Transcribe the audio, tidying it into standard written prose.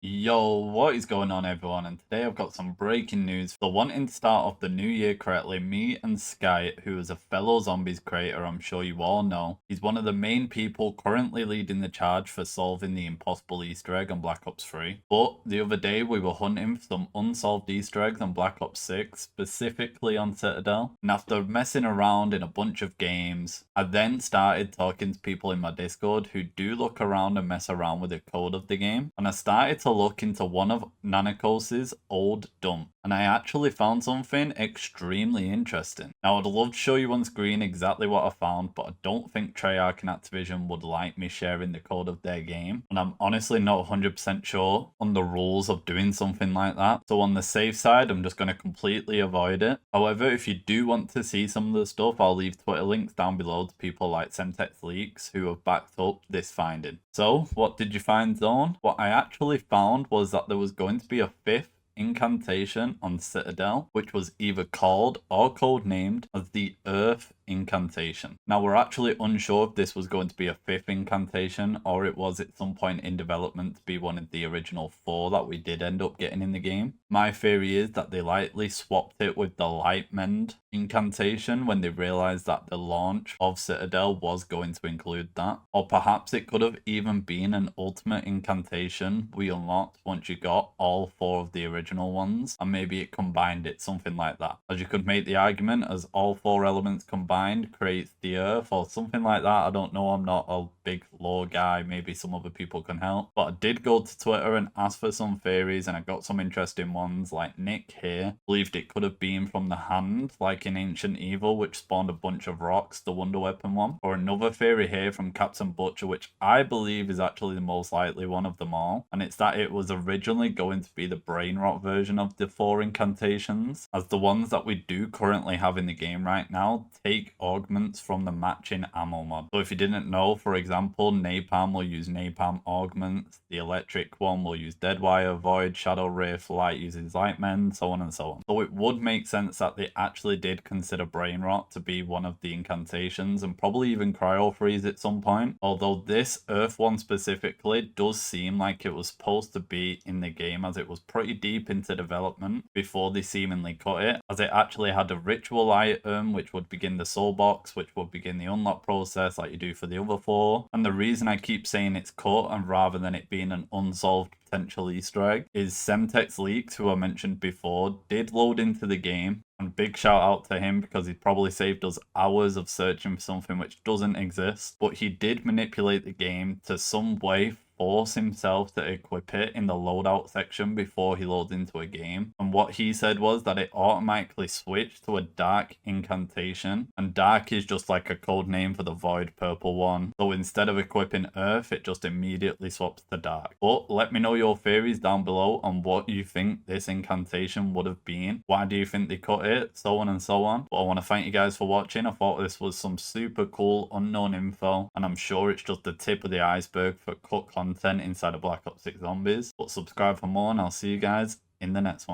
Yo, what is going on everyone? And today I've got some breaking news. For wanting to start off the new year correctly, me and Sky, who is a fellow zombies creator I'm sure you all know, he's one of the main people currently leading the charge for solving the impossible Easter egg on Black Ops 3. But the other day we were hunting for some unsolved Easter eggs on Black Ops 6, specifically on Citadelle. And after messing around in a bunch of games, I then started talking to people in my Discord who do look around and mess around with the code of the game. And I started to look into one of Nanakos's old dump, and I actually found something extremely interesting. Now, I'd love to show you on screen exactly what I found, but I don't think Treyarch and Activision would like me sharing the code of their game, and I'm honestly not 100% sure on the rules of doing something like that. So on the safe side, I'm just going to completely avoid it. However, if you do want to see some of the stuff, I'll leave Twitter links down below to people like Semtex Leaks who have backed up this finding. So, what did you find, Zone? What I actually found was that there was going to be a fifth incantation on Citadelle, which was either called or codenamed as the Earth Incantation. Now, we're actually unsure if this was going to be a fifth incantation or it was at some point in development to be one of the original four that we did end up getting in the game. My theory is that they likely swapped it with the Lightmend incantation when they realized that the launch of Citadel was going to include that. Or perhaps it could have even been an ultimate incantation we unlocked once you got all four of the original ones, and maybe it combined it, something like that. As you could make the argument as all four elements combined creates the Earth or something like that. I don't know, I'm not a big lore guy, maybe some other people can help. But I did go to Twitter and ask for some theories, and I got some interesting ones. Like Nick here believed it could have been from the hand, like in Ancient Evil, which spawned a bunch of rocks, the Wonder Weapon one. Or another theory here from Captain Butcher, which I believe is actually the most likely one of them all, and it's that it was originally going to be the brain rot version of the four incantations, as the ones that we do currently have in the game right now take augments from the matching ammo mod. So if you didn't know, for example, Napalm will use Napalm augments, the electric one will use Deadwire, Void, Shadow Rift, Light uses Lightmend, so on and so on. So it would make sense that they actually did consider brain rot to be one of the incantations, and probably even cryo freeze at some point. Although this Earth one specifically does seem like it was supposed to be in the game, as it was pretty deep into development before they seemingly cut it, as it actually had a ritual item which would begin the soul box, which would begin the unlock process like you do for the other four. And the reason I keep saying it's cut and rather than it being an unsolved potential Easter egg is Semtex Leaks, who I mentioned before, did load into the game. And big shout out to him because he probably saved us hours of searching for something which doesn't exist. But he did manipulate the game to some way force himself to equip it in the loadout section before he loads into a game. And what he said was that it automatically switched to a dark incantation. And dark is just like a code name for the void purple one. So instead of equipping Earth, it just immediately swaps to dark. But let me know your theories down below on what you think this incantation would have been. Why do you think they cut it? So on and so on. But I want to thank you guys for watching. I thought this was some super cool unknown info, and I'm sure it's just the tip of the iceberg for cut content inside of Black Ops 6 Zombies. But subscribe for more, and I'll see you guys in the next one.